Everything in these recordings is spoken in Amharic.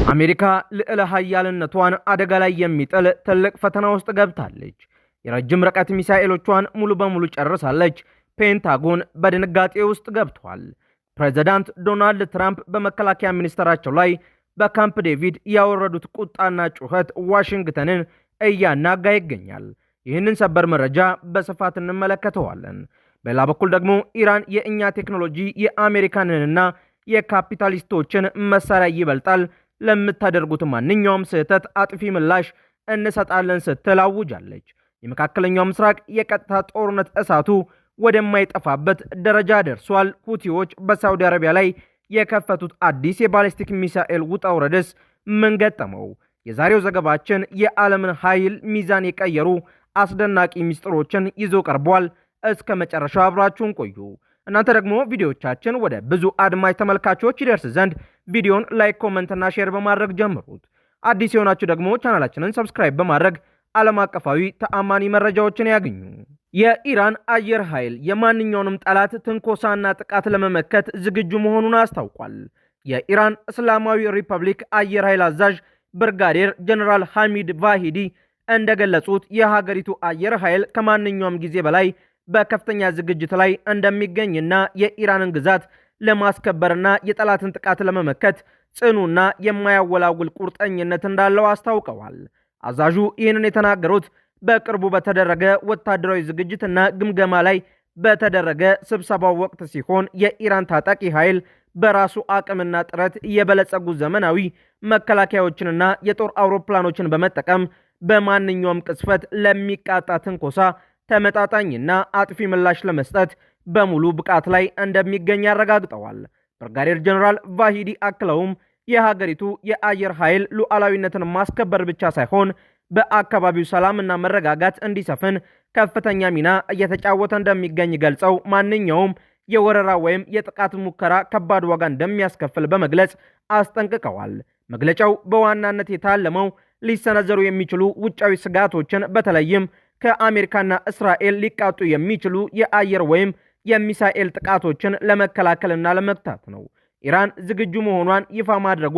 አሜሪካ ልዕለ ኃያልነቷን አደጋ ላይ የሚጥል ትልቅ ፈተና ውስጥ ገብታለች። የረጅም ርቀት ሚሳኤሎቿን ሙሉ በሙሉ ጨርሳለች። ፔንታጎን በድንጋጤ ውስጥ ገብቷል። ፕሬዚዳንት ዶናልድ ትራምፕ በመከላከያ ሚኒስትራቸው ላይ በካምፕ ዴቪድ ያወረዱት ቁጣና ጩኸት ዋሽንግተንን እያናጋ ይገኛል። ይህንን ሰበር መረጃ በስፋት እንመለከተዋለን። በሌላ በኩል ደግሞ ኢራን የእኛ ቴክኖሎጂ የአሜሪካንንና የካፒታሊስቶችን መሳሪያ ይበልጣል፣ ለምታደርጉት ማንኛውም ስህተት አጥፊ ምላሽ እንሰጣለን ስትል አውጃለች። የመካከለኛው ምስራቅ የቀጥታ ጦርነት እሳቱ ወደማይጠፋበት ደረጃ ደርሷል። ሁቲዎች በሳውዲ አረቢያ ላይ የከፈቱት አዲስ የባሊስቲክ ሚሳኤል ውጣ ውረድስ ምን ገጠመው? የዛሬው ዘገባችን የዓለምን ኃይል ሚዛን የቀየሩ አስደናቂ ሚስጥሮችን ይዞ ቀርቧል። እስከ መጨረሻው አብራችሁን ቆዩ። እናንተ ደግሞ ቪዲዮቻችን ወደ ብዙ አድማጭ ተመልካቾች ይደርስ ዘንድ ቪዲዮን ላይክ፣ ኮመንት እና ሼር በማድረግ ጀምሩት። አዲስ የሆናችሁ ደግሞ ቻናላችንን ሰብስክራይብ በማድረግ ዓለም አቀፋዊ ተአማኒ መረጃዎችን ያገኙ። የኢራን አየር ኃይል የማንኛውንም ጠላት ትንኮሳና ጥቃት ለመመከት ዝግጁ መሆኑን አስታውቋል። የኢራን እስላማዊ ሪፐብሊክ አየር ኃይል አዛዥ ብርጋዴር ጀነራል ሐሚድ ቫሂዲ እንደገለጹት የሀገሪቱ አየር ኃይል ከማንኛውም ጊዜ በላይ በከፍተኛ ዝግጅት ላይ እንደሚገኝና የኢራንን ግዛት ለማስከበርና የጠላትን ጥቃት ለመመከት ጽኑና የማያወላውል ቁርጠኝነት እንዳለው አስታውቀዋል። አዛዡ ይህንን የተናገሩት በቅርቡ በተደረገ ወታደራዊ ዝግጅትና ግምገማ ላይ በተደረገ ስብሰባው ወቅት ሲሆን የኢራን ታጣቂ ኃይል በራሱ አቅምና ጥረት የበለጸጉ ዘመናዊ መከላከያዎችንና የጦር አውሮፕላኖችን በመጠቀም በማንኛውም ቅጽበት ለሚቃጣ ትንኮሳ ተመጣጣኝና አጥፊ ምላሽ ለመስጠት በሙሉ ብቃት ላይ እንደሚገኝ አረጋግጠዋል። ብርጋዴር ጀነራል ቫሂዲ አክለውም የሀገሪቱ የአየር ኃይል ሉዓላዊነትን ማስከበር ብቻ ሳይሆን በአካባቢው ሰላምና መረጋጋት እንዲሰፍን ከፍተኛ ሚና እየተጫወተ እንደሚገኝ ገልጸው ማንኛውም የወረራ ወይም የጥቃት ሙከራ ከባድ ዋጋ እንደሚያስከፍል በመግለጽ አስጠንቅቀዋል። መግለጫው በዋናነት የታለመው ሊሰነዘሩ የሚችሉ ውጫዊ ስጋቶችን በተለይም ከአሜሪካና እስራኤል ሊቃጡ የሚችሉ የአየር ወይም የሚሳኤል ጥቃቶችን ለመከላከልና ለመግታት ነው። ኢራን ዝግጁ መሆኗን ይፋ ማድረጓ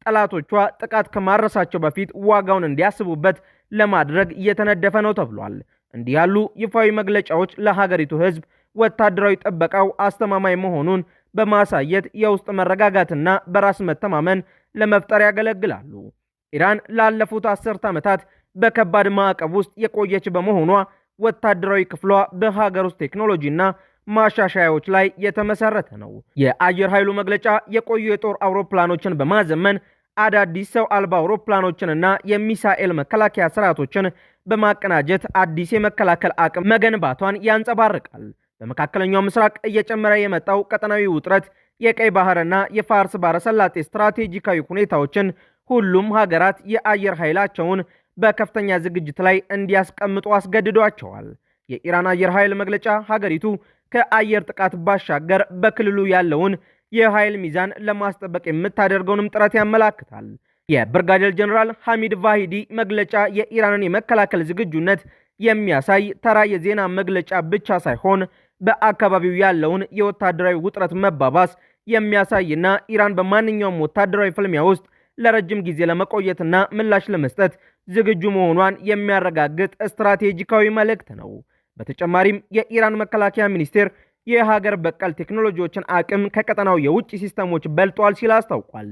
ጠላቶቿ ጥቃት ከማድረሳቸው በፊት ዋጋውን እንዲያስቡበት ለማድረግ እየተነደፈ ነው ተብሏል። እንዲህ ያሉ ይፋዊ መግለጫዎች ለሀገሪቱ ሕዝብ ወታደራዊ ጥበቃው አስተማማኝ መሆኑን በማሳየት የውስጥ መረጋጋትና በራስ መተማመን ለመፍጠር ያገለግላሉ። ኢራን ላለፉት 10 ዓመታት በከባድ ማዕቀብ ውስጥ የቆየች በመሆኗ ወታደራዊ ክፍሏ በሀገር ውስጥ ቴክኖሎጂና ማሻሻያዎች ላይ የተመሰረተ ነው። የአየር ኃይሉ መግለጫ የቆዩ የጦር አውሮፕላኖችን በማዘመን አዳዲስ ሰው አልባ አውሮፕላኖችንና የሚሳኤል መከላከያ ስርዓቶችን በማቀናጀት አዲስ የመከላከል አቅም መገንባቷን ያንጸባርቃል። በመካከለኛው ምስራቅ እየጨመረ የመጣው ቀጠናዊ ውጥረት የቀይ ባህርና የፋርስ ባሕረ ሰላጤ ስትራቴጂካዊ ሁኔታዎችን ሁሉም ሀገራት የአየር ኃይላቸውን በከፍተኛ ዝግጅት ላይ እንዲያስቀምጡ አስገድዷቸዋል። የኢራን አየር ኃይል መግለጫ ሀገሪቱ ከአየር ጥቃት ባሻገር በክልሉ ያለውን የኃይል ሚዛን ለማስጠበቅ የምታደርገውንም ጥረት ያመላክታል። የብርጋዴር ጀነራል ሐሚድ ቫሂዲ መግለጫ የኢራንን የመከላከል ዝግጁነት የሚያሳይ ተራ የዜና መግለጫ ብቻ ሳይሆን በአካባቢው ያለውን የወታደራዊ ውጥረት መባባስ የሚያሳይና ኢራን በማንኛውም ወታደራዊ ፍልሚያ ውስጥ ለረጅም ጊዜ ለመቆየትና ምላሽ ለመስጠት ዝግጁ መሆኗን የሚያረጋግጥ ስትራቴጂካዊ መልእክት ነው። በተጨማሪም የኢራን መከላከያ ሚኒስቴር የሀገር በቀል ቴክኖሎጂዎችን አቅም ከቀጠናው የውጭ ሲስተሞች በልጧል ሲል አስታውቋል።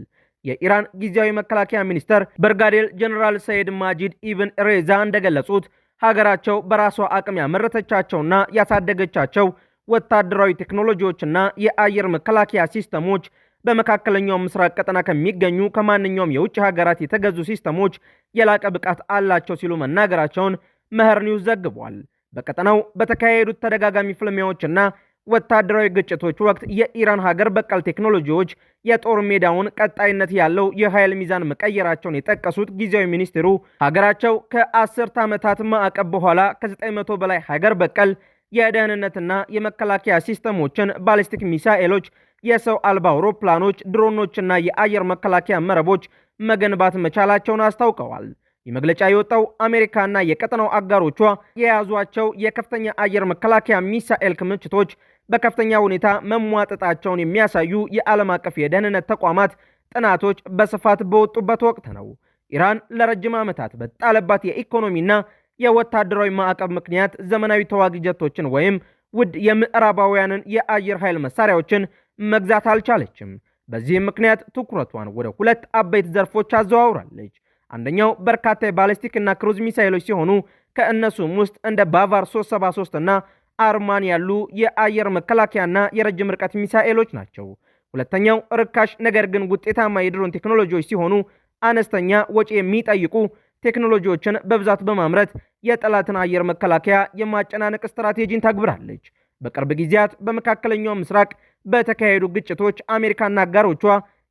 የኢራን ጊዜያዊ መከላከያ ሚኒስተር ብርጋዴር ጀነራል ሰይድ ማጂድ ኢብን ሬዛ እንደገለጹት ሀገራቸው በራሷ አቅም ያመረተቻቸውና ያሳደገቻቸው ወታደራዊ ቴክኖሎጂዎችና የአየር መከላከያ ሲስተሞች በመካከለኛው ምስራቅ ቀጠና ከሚገኙ ከማንኛውም የውጭ ሀገራት የተገዙ ሲስተሞች የላቀ ብቃት አላቸው ሲሉ መናገራቸውን መህር ኒውስ ዘግቧል። በቀጠናው በተካሄዱት ተደጋጋሚ ፍልሚያዎችና ወታደራዊ ግጭቶች ወቅት የኢራን ሀገር በቀል ቴክኖሎጂዎች የጦር ሜዳውን ቀጣይነት ያለው የኃይል ሚዛን መቀየራቸውን የጠቀሱት ጊዜያዊ ሚኒስትሩ ሀገራቸው ከ10 ዓመታት ማዕቀብ በኋላ ከ900 በላይ ሀገር በቀል የደህንነትና የመከላከያ ሲስተሞችን፣ ባሊስቲክ ሚሳኤሎች፣ የሰው አልባ አውሮፕላኖች፣ ድሮኖችና የአየር መከላከያ መረቦች መገንባት መቻላቸውን አስታውቀዋል። ይህ መግለጫ የወጣው አሜሪካና የቀጠናው አጋሮቿ የያዟቸው የከፍተኛ አየር መከላከያ ሚሳኤል ክምችቶች በከፍተኛ ሁኔታ መሟጠጣቸውን የሚያሳዩ የዓለም አቀፍ የደህንነት ተቋማት ጥናቶች በስፋት በወጡበት ወቅት ነው። ኢራን ለረጅም ዓመታት በጣለባት የኢኮኖሚና የወታደራዊ ማዕቀብ ምክንያት ዘመናዊ ተዋጊ ጀቶችን ወይም ውድ የምዕራባውያንን የአየር ኃይል መሳሪያዎችን መግዛት አልቻለችም። በዚህም ምክንያት ትኩረቷን ወደ ሁለት አበይት ዘርፎች አዘዋውራለች። አንደኛው በርካታ የባሊስቲክ እና ክሩዝ ሚሳኤሎች ሲሆኑ ከእነሱም ውስጥ እንደ ባቫር 373 እና አርማን ያሉ የአየር መከላከያና የረጅም ርቀት ሚሳኤሎች ናቸው። ሁለተኛው ርካሽ ነገር ግን ውጤታማ የድሮን ቴክኖሎጂዎች ሲሆኑ አነስተኛ ወጪ የሚጠይቁ ቴክኖሎጂዎችን በብዛት በማምረት የጠላትን አየር መከላከያ የማጨናነቅ ስትራቴጂን ተግብራለች። በቅርብ ጊዜያት በመካከለኛው ምስራቅ በተካሄዱ ግጭቶች አሜሪካና አጋሮቿ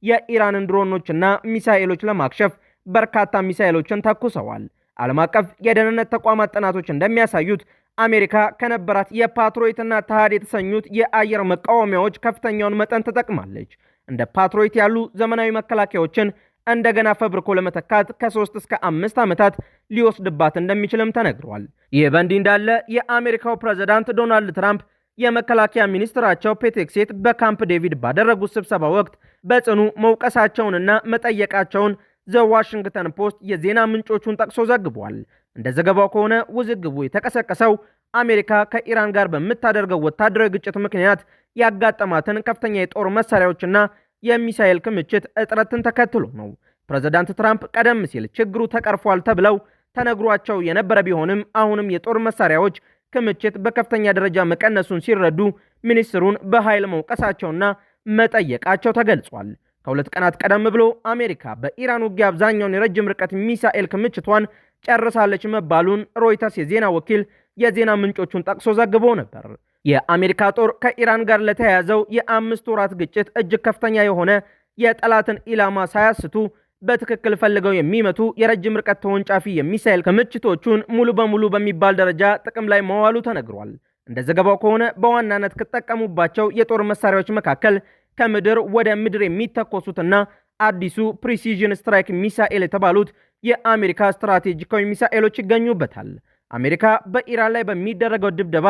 የኢራንን ድሮኖችና ሚሳኤሎች ለማክሸፍ በርካታ ሚሳኤሎችን ተኩሰዋል። ዓለም አቀፍ የደህንነት ተቋማት ጥናቶች እንደሚያሳዩት አሜሪካ ከነበራት የፓትሮይትና ተሃድ የተሰኙት የአየር መቃወሚያዎች ከፍተኛውን መጠን ተጠቅማለች። እንደ ፓትሮይት ያሉ ዘመናዊ መከላከያዎችን እንደገና ፈብርኮ ለመተካት ከ3 እስከ 5 ዓመታት ሊወስድባት እንደሚችልም ተነግሯል። ይህ በእንዲህ እንዳለ የአሜሪካው ፕሬዝዳንት ዶናልድ ትራምፕ የመከላከያ ሚኒስትራቸው ፔት ሄግሴት በካምፕ ዴቪድ ባደረጉት ስብሰባ ወቅት በጽኑ መውቀሳቸውንና መጠየቃቸውን ዘ ዋሽንግተን ፖስት የዜና ምንጮቹን ጠቅሶ ዘግቧል። እንደ ዘገባው ከሆነ ውዝግቡ የተቀሰቀሰው አሜሪካ ከኢራን ጋር በምታደርገው ወታደራዊ ግጭት ምክንያት ያጋጠማትን ከፍተኛ የጦር መሳሪያዎችና የሚሳኤል ክምችት እጥረትን ተከትሎ ነው። ፕሬዝዳንት ትራምፕ ቀደም ሲል ችግሩ ተቀርፏል ተብለው ተነግሯቸው የነበረ ቢሆንም አሁንም የጦር መሳሪያዎች ክምችት በከፍተኛ ደረጃ መቀነሱን ሲረዱ ሚኒስትሩን በኃይል መውቀሳቸውና መጠየቃቸው ተገልጿል። ከሁለት ቀናት ቀደም ብሎ አሜሪካ በኢራን ውጊያ አብዛኛውን የረጅም ርቀት ሚሳኤል ክምችቷን ጨርሳለች መባሉን ሮይተርስ የዜና ወኪል የዜና ምንጮቹን ጠቅሶ ዘግቦ ነበር። የአሜሪካ ጦር ከኢራን ጋር ለተያያዘው የ5 ወራት ግጭት እጅግ ከፍተኛ የሆነ የጠላትን ኢላማ ሳያስቱ በትክክል ፈልገው የሚመቱ የረጅም ርቀት ተወንጫፊ የሚሳኤል ክምችቶቹን ሙሉ በሙሉ በሚባል ደረጃ ጥቅም ላይ መዋሉ ተነግሯል። እንደ ዘገባው ከሆነ በዋናነት ከተጠቀሙባቸው የጦር መሳሪያዎች መካከል ከምድር ወደ ምድር የሚተኮሱትና አዲሱ ፕሪሲዥን ስትራይክ ሚሳኤል የተባሉት የአሜሪካ ስትራቴጂካዊ ሚሳኤሎች ይገኙበታል። አሜሪካ በኢራን ላይ በሚደረገው ድብደባ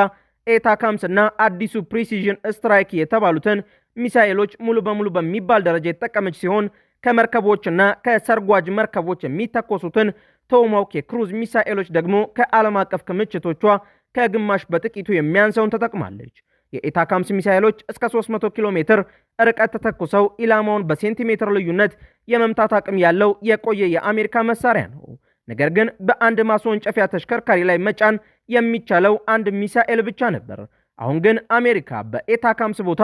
ኤታካምስ እና አዲሱ ፕሪሲዥን ስትራይክ የተባሉትን ሚሳኤሎች ሙሉ በሙሉ በሚባል ደረጃ የተጠቀመች ሲሆን ከመርከቦችና ከሰርጓጅ መርከቦች የሚተኮሱትን ቶማሃውክ የክሩዝ ሚሳኤሎች ደግሞ ከዓለም አቀፍ ክምችቶቿ ከግማሽ በጥቂቱ የሚያንሰውን ተጠቅማለች። የኤታካምስ ሚሳኤሎች እስከ 300 ኪሎ ሜትር ርቀት ተተኩሰው ኢላማውን በሴንቲሜትር ልዩነት የመምታት አቅም ያለው የቆየ የአሜሪካ መሳሪያ ነው። ነገር ግን በአንድ ማስወንጨፊያ ተሽከርካሪ ላይ መጫን የሚቻለው አንድ ሚሳኤል ብቻ ነበር። አሁን ግን አሜሪካ በኤታካምስ ቦታ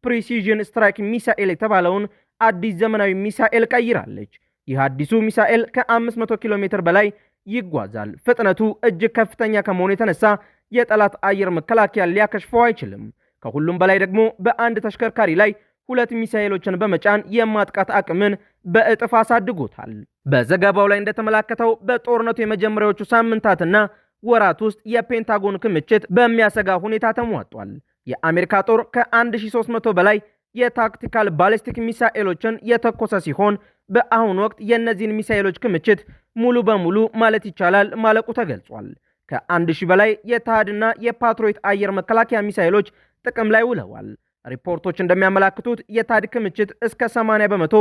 ፕሪሲዥን ስትራይክ ሚሳኤል የተባለውን አዲስ ዘመናዊ ሚሳኤል ቀይራለች። ይህ አዲሱ ሚሳኤል ከ500 ኪሎ ሜትር በላይ ይጓዛል። ፍጥነቱ እጅግ ከፍተኛ ከመሆኑ የተነሳ የጠላት አየር መከላከያ ሊያከሽፈው አይችልም። ከሁሉም በላይ ደግሞ በአንድ ተሽከርካሪ ላይ 2 ሚሳኤሎችን በመጫን የማጥቃት አቅምን በእጥፍ አሳድጎታል። በዘገባው ላይ እንደተመላከተው በጦርነቱ የመጀመሪያዎቹ ሳምንታትና ወራት ውስጥ የፔንታጎን ክምችት በሚያሰጋ ሁኔታ ተሟጧል። የአሜሪካ ጦር ከ1300 በላይ የታክቲካል ባሊስቲክ ሚሳኤሎችን የተኮሰ ሲሆን በአሁኑ ወቅት የእነዚህን ሚሳኤሎች ክምችት ሙሉ በሙሉ ማለት ይቻላል ማለቁ ተገልጿል። ከ1000 በላይ የተሃድና የፓትሮይት አየር መከላከያ ሚሳኤሎች ጥቅም ላይ ውለዋል። ሪፖርቶች እንደሚያመላክቱት የተሃድ ክምችት እስከ 80 በመቶ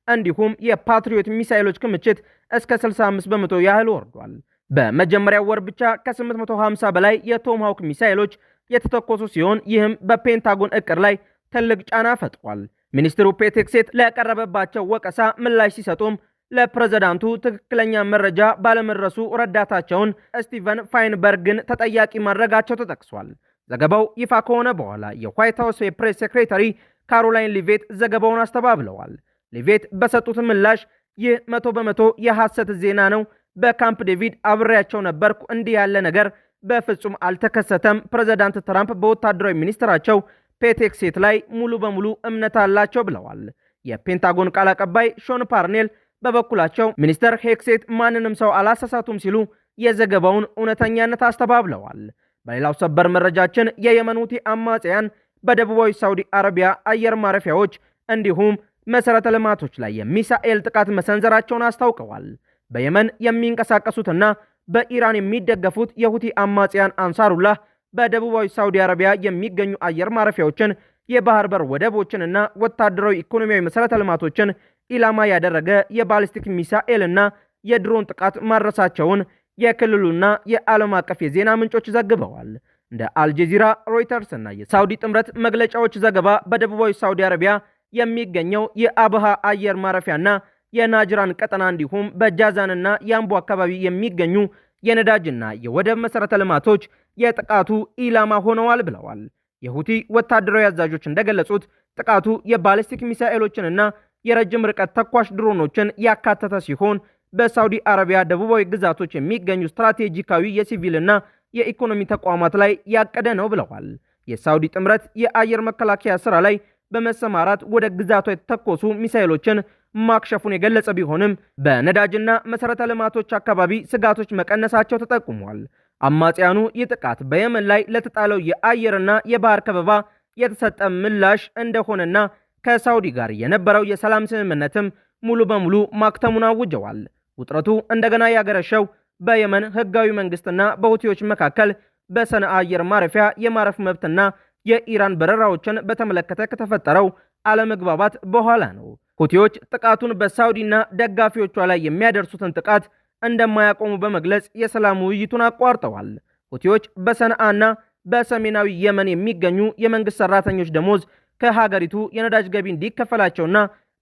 እንዲሁም የፓትሪዮት ሚሳኤሎች ክምችት እስከ 65 በመቶ ያህል ወርዷል። በመጀመሪያው ወር ብቻ ከ850 በላይ የቶማሃውክ ሚሳኤሎች የተተኮሱ ሲሆን ይህም በፔንታጎን እቅድ ላይ ትልቅ ጫና ፈጥሯል። ሚኒስትሩ ፔት ሄግሴት ለቀረበባቸው ወቀሳ ምላሽ ሲሰጡም ለፕሬዝዳንቱ ትክክለኛ መረጃ ባለመድረሱ ረዳታቸውን ስቲቨን ፋይንበርግን ተጠያቂ ማድረጋቸው ተጠቅሷል። ዘገባው ይፋ ከሆነ በኋላ የዋይት ሃውስ የፕሬስ ሴክሬታሪ ካሮላይን ሊቬት ዘገባውን አስተባብለዋል። ሊቬት በሰጡት ምላሽ ይህ 100% የሐሰት ዜና ነው። በካምፕ ዴቪድ አብሬያቸው ነበርኩ። እንዲህ ያለ ነገር በፍጹም አልተከሰተም። ፕሬዝዳንት ትራምፕ በወታደራዊ ሚኒስትራቸው ፔት ሄግሴት ላይ ሙሉ በሙሉ እምነት አላቸው ብለዋል። የፔንታጎን ቃል አቀባይ ሾን ፓርኔል በበኩላቸው ሚኒስተር ሄግሴት ማንንም ሰው አላሳሳቱም ሲሉ የዘገባውን እውነተኛነት አስተባብለዋል። በሌላው ሰበር መረጃችን የየመን ሁቲ አማጽያን በደቡባዊ ሳውዲ አረቢያ አየር ማረፊያዎች እንዲሁም መሰረተ ልማቶች ላይ የሚሳኤል ጥቃት መሰንዘራቸውን አስታውቀዋል። በየመን የሚንቀሳቀሱትና በኢራን የሚደገፉት የሁቲ አማጽያን አንሳሩላህ በደቡባዊ ሳውዲ አረቢያ የሚገኙ አየር ማረፊያዎችን፣ የባህር በር ወደቦችንና ወታደራዊ ኢኮኖሚያዊ መሰረተ ልማቶችን ኢላማ ያደረገ የባሊስቲክ ሚሳኤልና የድሮን ጥቃት ማድረሳቸውን የክልሉና የዓለም አቀፍ የዜና ምንጮች ዘግበዋል። እንደ አልጀዚራ፣ ሮይተርስ እና የሳውዲ ጥምረት መግለጫዎች ዘገባ በደቡባዊ ሳውዲ አረቢያ የሚገኘው የአብሃ አየር ማረፊያና የናጅራን ቀጠና እንዲሁም በጃዛንና የአምቦ አካባቢ የሚገኙ የነዳጅና የወደብ መሠረተ ልማቶች የጥቃቱ ኢላማ ሆነዋል ብለዋል። የሁቲ ወታደራዊ አዛዦች እንደገለጹት ጥቃቱ የባሊስቲክ ሚሳኤሎችንና የረጅም ርቀት ተኳሽ ድሮኖችን ያካተተ ሲሆን በሳውዲ አረቢያ ደቡባዊ ግዛቶች የሚገኙ ስትራቴጂካዊ የሲቪልና የኢኮኖሚ ተቋማት ላይ ያቀደ ነው ብለዋል። የሳውዲ ጥምረት የአየር መከላከያ ስራ ላይ በመሰማራት ወደ ግዛቷ የተተኮሱ ሚሳኤሎችን ማክሸፉን የገለጸ ቢሆንም በነዳጅና መሠረተ ልማቶች አካባቢ ስጋቶች መቀነሳቸው ተጠቁሟል። አማጽያኑ ይህ ጥቃት በየመን ላይ ለተጣለው የአየርና የባህር ከበባ የተሰጠ ምላሽ እንደሆነና ከሳውዲ ጋር የነበረው የሰላም ስምምነትም ሙሉ በሙሉ ማክተሙን አውጀዋል። ውጥረቱ እንደገና ያገረሸው በየመን ህጋዊ መንግስትና በሁቲዎች መካከል በሰነአ አየር ማረፊያ የማረፍ መብትና የኢራን በረራዎችን በተመለከተ ከተፈጠረው አለመግባባት በኋላ ነው። ሁቲዎች ጥቃቱን በሳውዲና ደጋፊዎቿ ላይ የሚያደርሱትን ጥቃት እንደማያቆሙ በመግለጽ የሰላም ውይይቱን አቋርጠዋል። ሁቲዎች በሰነአና በሰሜናዊ የመን የሚገኙ የመንግስት ሰራተኞች ደሞዝ ከሀገሪቱ የነዳጅ ገቢ እንዲከፈላቸውና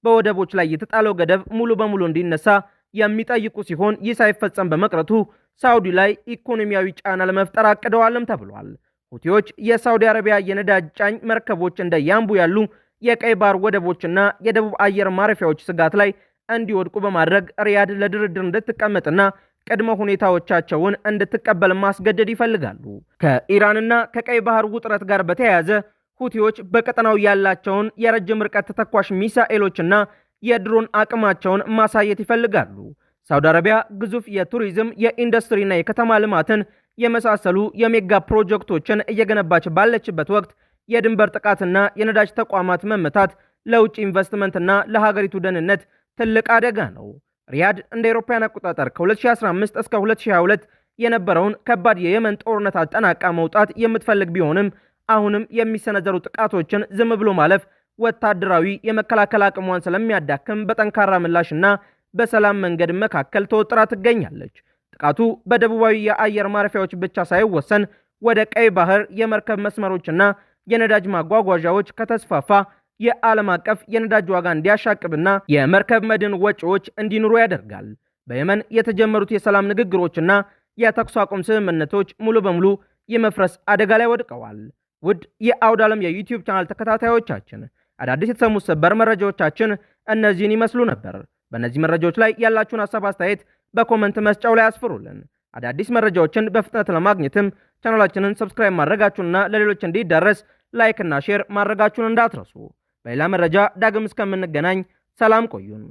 በወደቦች ላይ የተጣለው ገደብ ሙሉ በሙሉ እንዲነሳ የሚጠይቁ ሲሆን ይህ ሳይፈጸም በመቅረቱ ሳውዲ ላይ ኢኮኖሚያዊ ጫና ለመፍጠር አቅደዋልም ተብሏል። ሁቲዎች የሳውዲ አረቢያ የነዳጅ ጫኝ መርከቦች እንደ ያምቡ ያሉ የቀይ ባህር ወደቦችና የደቡብ አየር ማረፊያዎች ስጋት ላይ እንዲወድቁ በማድረግ ሪያድ ለድርድር እንድትቀመጥና ቅድመ ሁኔታዎቻቸውን እንድትቀበል ማስገደድ ይፈልጋሉ። ከኢራንና ከቀይ ባህር ውጥረት ጋር በተያያዘ ሁቲዎች በቀጠናው ያላቸውን የረጅም ርቀት ተተኳሽ ሚሳኤሎችና የድሮን አቅማቸውን ማሳየት ይፈልጋሉ። ሳውዲ አረቢያ ግዙፍ የቱሪዝም የኢንዱስትሪና የከተማ ልማትን የመሳሰሉ የሜጋ ፕሮጀክቶችን እየገነባች ባለችበት ወቅት የድንበር ጥቃትና የነዳጅ ተቋማት መመታት ለውጭ ኢንቨስትመንትና ለሀገሪቱ ደህንነት ትልቅ አደጋ ነው። ሪያድ እንደ አውሮፓውያን አቆጣጠር ከ2015 እስከ 2022 የነበረውን ከባድ የየመን ጦርነት አጠናቃ መውጣት የምትፈልግ ቢሆንም አሁንም የሚሰነዘሩ ጥቃቶችን ዝም ብሎ ማለፍ ወታደራዊ የመከላከል አቅሟን ስለሚያዳክም በጠንካራ ምላሽና በሰላም መንገድ መካከል ተወጥራ ትገኛለች። ጥቃቱ በደቡባዊ የአየር ማረፊያዎች ብቻ ሳይወሰን ወደ ቀይ ባህር የመርከብ መስመሮችና የነዳጅ ማጓጓዣዎች ከተስፋፋ የዓለም አቀፍ የነዳጅ ዋጋ እንዲያሻቅብና የመርከብ መድን ወጪዎች እንዲኖሩ ያደርጋል። በየመን የተጀመሩት የሰላም ንግግሮችና የተኩስ አቁም ስምምነቶች ሙሉ በሙሉ የመፍረስ አደጋ ላይ ወድቀዋል። ውድ የአውድ ዓለም የዩቲዩብ ቻናል ተከታታዮቻችን አዳዲስ የተሰሙ ሰበር መረጃዎቻችን እነዚህን ይመስሉ ነበር። በእነዚህ መረጃዎች ላይ ያላችሁን ሀሳብ አስተያየት በኮመንት መስጫው ላይ አስፍሩልን። አዳዲስ መረጃዎችን በፍጥነት ለማግኘትም ቻናላችንን ሰብስክራይብ ማድረጋችሁንና ለሌሎች እንዲዳረስ ላይክ እና ሼር ማድረጋችሁን እንዳትረሱ። በሌላ መረጃ ዳግም እስከምንገናኝ ሰላም ቆዩን።